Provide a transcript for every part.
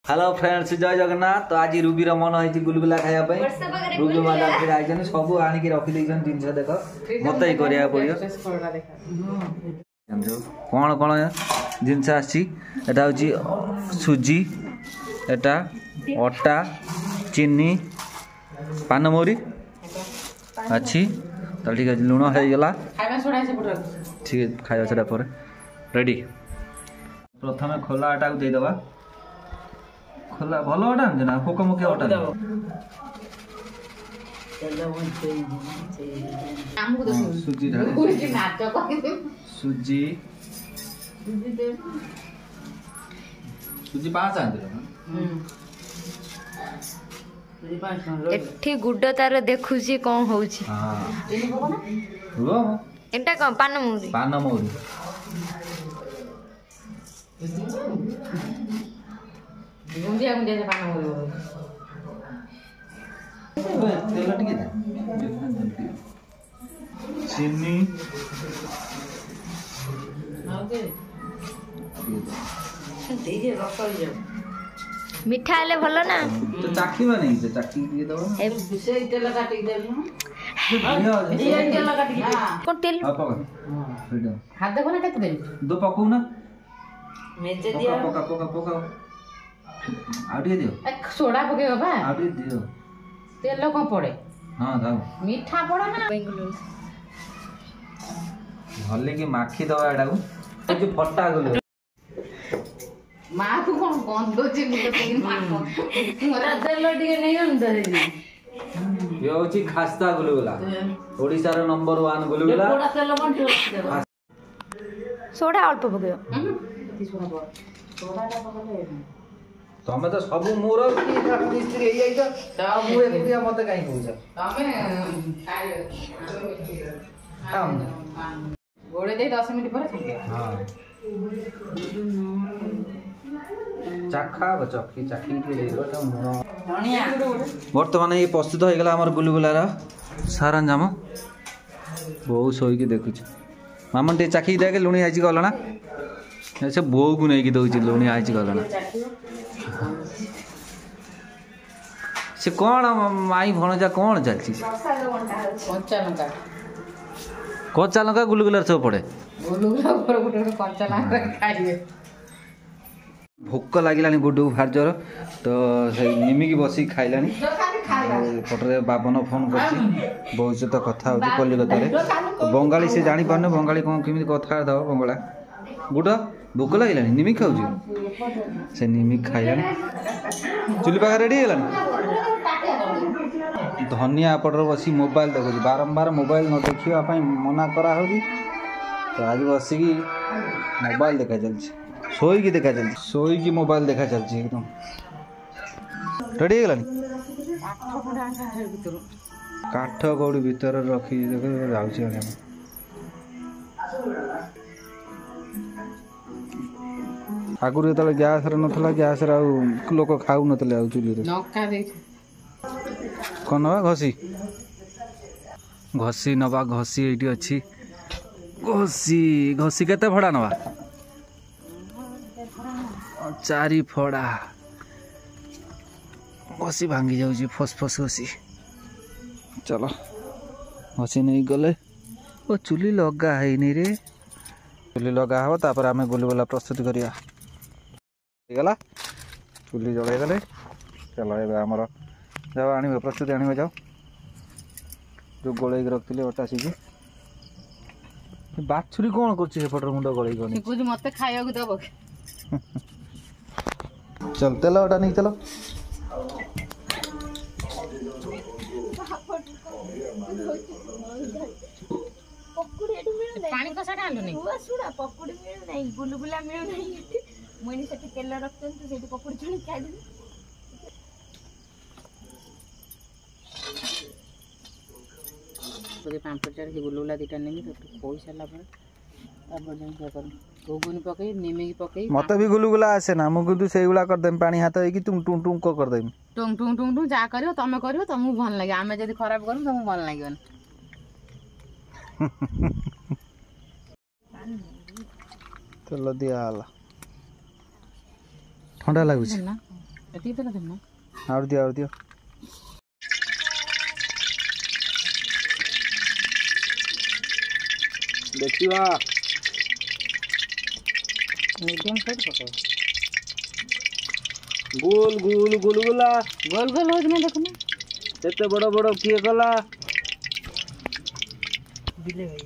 Hello friends जय जगन्नाथ। तो आज रूबीर मन है गुलगुला खाया रूबी मैडम फिर आई सब आनिक रखी जिन देख मत ही करा पड़ो कौन कौन जिनस आटा सुजी एटा अटा चीनी पानमौरी अच्छी तो ठीक है लुण हो गला ठीक है खाया सोडा पर रेडी प्रथम खोला आटा को देदेबा खोला भल अटा ना पोक मुखिया अटा सुजी सुजी सुजी 5 एठी गुड्ड तार देखुची कौन होउची एटा कौन पानमौरी गुंडिया गुंडिया से पानमौरी तेल टिके चीनी देखिए रस हो जाओ मिठा हेले भलो ना तो चाखीबा नहीं तो चाखी दिए दबो ए से तेल काटी देलु ये तेल काटी कोन तेल हां पका हाथ देखो ना केते देलु दो पकाऊ ना मेजे दिया पका आउटे दियो ए सोडा पके बाबा आउटे दियो तेल को पड़े हां दाओ मीठा पड़ा ना भले की माखी दवा एटा को जो फटा गलो मां को कोन गंध छी मुझे तीन मां मोरा तेल टिके नहीं अंदर ये होची खास्ता गुलगुला ओडिसा रो नंबर 1 गुलगुला थोड़ा तेल बंद सोडा अल्प पकयो सोडा टा पकले तमे तो सब मोर की मिस्त्री हे जाई तो मु एकटिया मते काई कहउछ तमे गोड़े दे 10 मिनिट पर छके हां चाखा चखी चाखी बर्तमान ये प्रस्तुत हो गला हमर गुलगुलार सरंजाम बहु सोईकी देखुच मामन टे चाखी दे के लुणी आइची गलना से बो को नहीं की दउची लुणी आइची गलना से कौन माई भणजा कौन चलची कच्चा लंका गुलगुलार सब पड़े गुलगुला ऊपर गुटे कच्चा लंका खाइए भोक लगिलानी गुड्डू भार जोर तो निमिकी बसी खाइलानी पटरे बाबन फोन कर बहुत सहित कथा हो कलिकता बंगाली से जानी पारने बंगाली कौन केमी कथा दब बंगला गुड भोक लगिलानी निमिक खाऊ से निमिक खाइलानी चुली पाखे रेडी है धनिया पटर बसी मोबाइल देखुची बारंबार मोबाइल न देखा मना करा तो आज बसिकी मोबाइल देखा चलती सोईकी देखा चलती सोईकी मोबाइल देखा चलती एकदम रेडी है काठ कौड़ी भीतर रखी जाऊँ आगुरी जो गैस ना गैस लोक खाऊ ना चुली कौन नवा घसी घसी नवा घसी ये अच्छी घसी घसी केते फड़ा नवा 4 फड़ा घसी भांगी जाऊँ फस फस घसी चलो घसी नहीं गले ओ चुली लगा है नहीं रे चुली लगा हो तापर आमे गुलगुला प्रस्तुत करिया गला चुली जलाई गले चलो ए हमर जाओ आनी प्रस्तुति आनी जाओ जो गोल रखी अटा सीखी बाछुरी कौन कर मुंड गोल मत खाया दब चल तेल अटा नहीं चलो पानी कसा डालू नहीं सुना पकुड़ी मिल नहीं गुलगुला मिल नहीं मुनी सेठी तेल रखतन तो सेठी पकुड़ी छुनी खाइ दे तो 5-4 के गुलगुला दीटा नहीं तो पैसा ला पर अब जाई क्या कर गोगुनी पकई निमेगी पकई मते भी गुलगुला आसे ना मु किंतु सेगुला कर देम पानी हाथ है कि तुम टुं टुं को कर देम टुं टुं टुं टुं जा करियो तमे करियो तमु भल लागे आमे जदी खराब करू तमु भल लागियो तेल दिया ठंडा लगुच ଏତିକି ତ ଦେନା और दियो देखिवा मीडियम साइज पकाओ गोल गोल गुलगुला गोल गोल हो ना देखो ना एते बड़ बड़ किए कला दिले भाई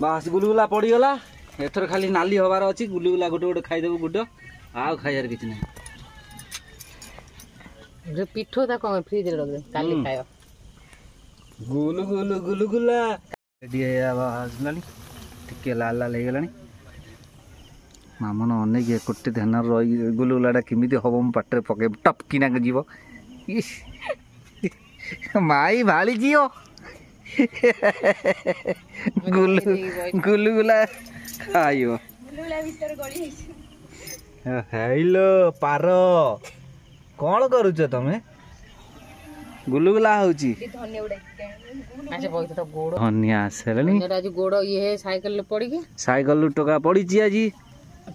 बास गुलगुला पड़ी गला एथर खाली नाली हबार अछि गुलगुला गोटे गोटे खाइ देबो गुड आ खाइयार किछ नै जो पिठो ता को फ्रिज रे रख दे काली खायो गुलु गुलु गुलगुला रेडी आवाज लानी टिके लाल लाल हे गलानी मामन अनेक कोटे ध्यान रही गुलगुलाटा केमिति हबो म पाटरे पके टपकिना के जीवो इस माई भाली जियो गुलगुला खाइयो गुलगुला भीतर गली हेलो पारो कौन करूच तमे गुलगुला होची धन्य उड़े अच्छा बहुत तो गोड़ धनिया आसलनी आज गोड़ ये है साइकिल ले पड़ी के साइकिल लु टका पड़ी छी आजी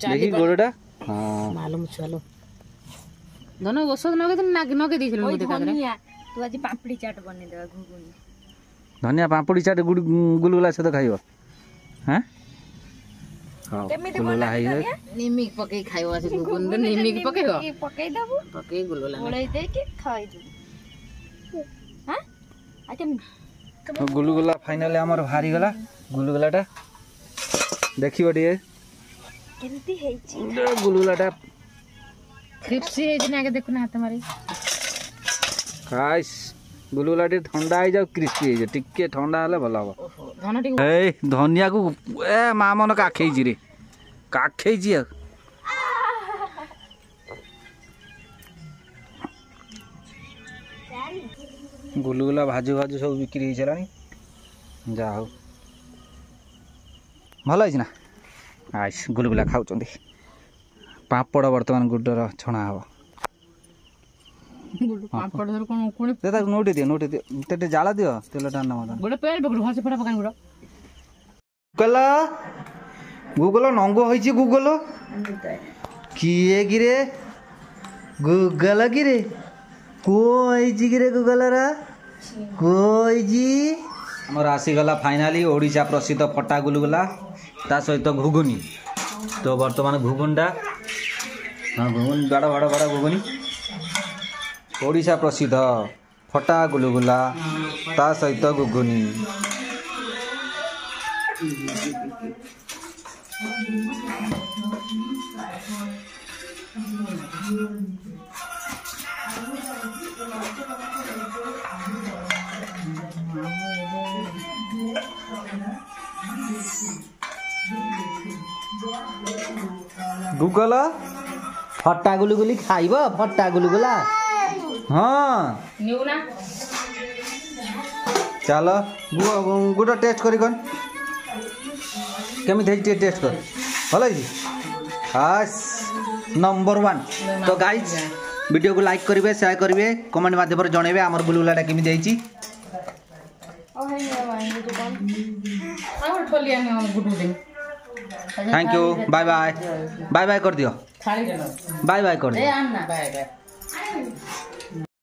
देखि गोड़टा हां मालूम चलो दोनों औषध नगे तो नगे दिथिल मुते कादरा धनिया तू आज पापड़ी चाट बने देबा घुगुनी धनिया पापड़ी चाट गुलगुला से तो खाइबो हैं हां केमिति गुलगुला हाई निमिक पके खाइबो आज गुगुन रे निमिक पकेबो पकई दबु पके गुलगुला ओळै दे के खाइ दे हां अच्छा गुलगुला फाइनली हमर भारी गला गुलगुलाटा देखिबो दिए केमिति हेछि गुलगुलाटा क्रिप्सी है जिना के देखो ना हाथ मारी खाइस गुलगुलाटी ठंडा हो जाओ क्रिस्पी हो जाओ टिके ठंडा हले भल हम धन टी ए धनिया को ए माँ मन काखे रे काखे गुलगुला भाजु भाजु सब बिक्री हो चलानी जा हो भल ना आइस गुलगुला खाऊ पापड़ बर्तमान गुडर छणा हम पापड़ धर कोन कोनी नोटे दियो ते जाला दियो तेल टाना मत गोटे पेड़ पकड़ हसे फटा पकान गुड़ गूगल गूगल नंग होइछि गूगल किए गिरे गूगल गिरे कोइछि गिरे गूगल रा कोइछि हमर आसी गला फाइनली ओडिशा प्रसिद्ध फटा गुलगुला ता सहित घुगुनी तो वर्तमान घुगुनटा हाँ घुगुन बड़ा बड़ा बड़ा घुगुनी ओडिशा प्रसिद्ध फटा गुलगुला ता सहित घुगुनी गूगल फटा गुलगुली खाइब फटा गुलगुला हाँ निउना चल गोटे टेस्ट करी कौन केमी टेस्ट कर भल हास नंबर 1 तो गाइज वीडियो को लाइक करेंगे शेयर करेंगे कमेंट माध्यम जनइबे आमर गुलगुलाटा केमी देइछि thank you bye bye bye bye कर दियो थाली बाय बाय कर दियो बाय बाय